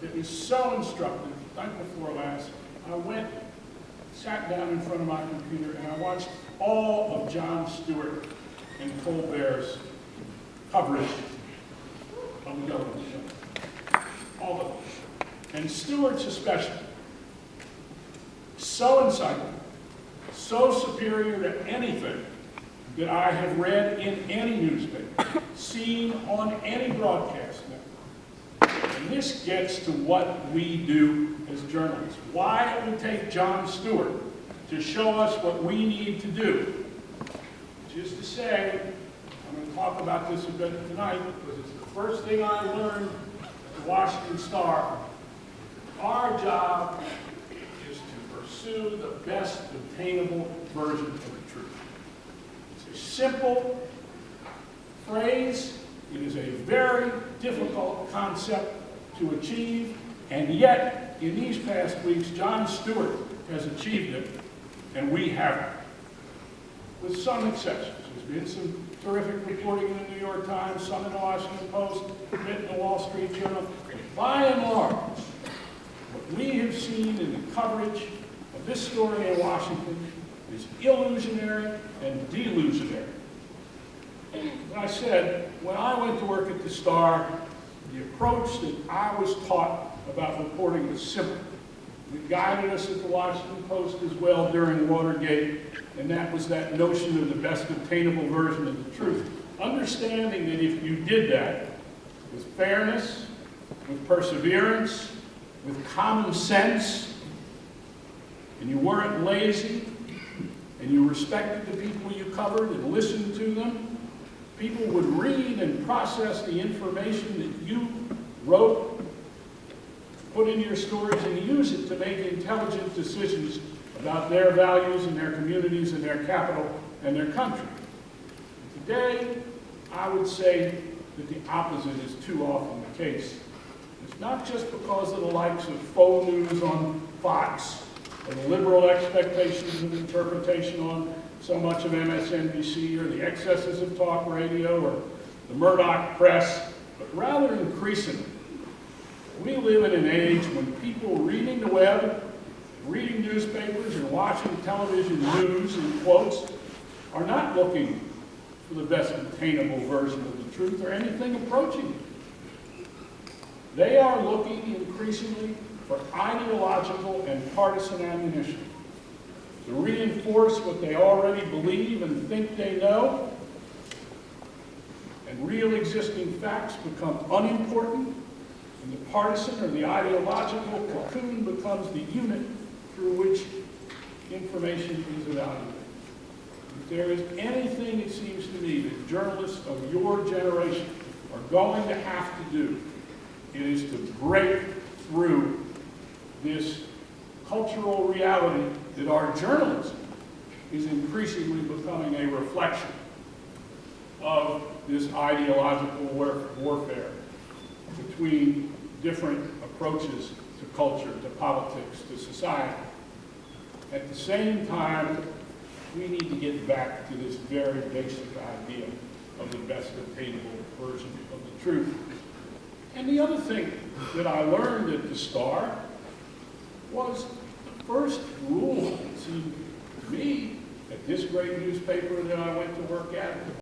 It was so instructive. Night before last, I went, sat down in front of my computer, and I watched all of Jon Stewart and Colbert's coverage of the government show. All of them. And Stewart's especially. So insightful, so superior to anything that I have read in any newspaper, seen on any broadcast network. And this gets to what we do as journalists. Why it would take Jon Stewart to show us what we need to do. Just to say, I'm going to talk about this a bit tonight because it's the first thing I learned at the Washington Star. Our job is to pursue the best obtainable version of the truth. It's a simple phrase. It is a very difficult concept to achieve, and yet, in these past weeks, Jon Stewart has achieved it, and we haven't. With some exceptions. There's been some terrific reporting in the New York Times, some in the Washington Post, a bit in the Wall Street Journal. By and large, what we have seen in the coverage of this story in Washington is illusionary and delusionary. As I said, when I went to work at the Star, the approach that I was taught about reporting was simple. It guided us at the Washington Post as well during Watergate, and that was that notion of the best obtainable version of the truth. Understanding that if you did that with fairness, with perseverance, with common sense, and you weren't lazy, and you respected the people you covered and listened to them, people would read and process the information that you wrote, put in your stories, and use it to make intelligent decisions about their values and their communities and their capital and their country. Today, I would say that the opposite is too often the case. It's not just because of the likes of faux news on Fox, or the liberal expectations of interpretation on so much of MSNBC, or the excesses of talk radio, or the Murdoch press, but rather increasingly, we live in an age when people reading the web, reading newspapers, and watching television news, in quotes, are not looking for the best obtainable version of the truth or anything approaching it. They are looking increasingly for ideological and partisan ammunition to reinforce what they already believe and think they know, and real existing facts become unimportant, and the partisan or the ideological cocoon becomes the unit through which information is evaluated. If there is anything, it seems to me, that journalists of your generation are going to have to do, it is to break through this cultural reality that our journalism is increasingly becoming a reflection of this ideological warfare between different approaches to culture, to politics, to society. At the same time, we need to get back to this very basic idea of the best obtainable version of the truth. And the other thing that I learned at the Star was the first rule, it seemed to me, at this great newspaper that I went to work at,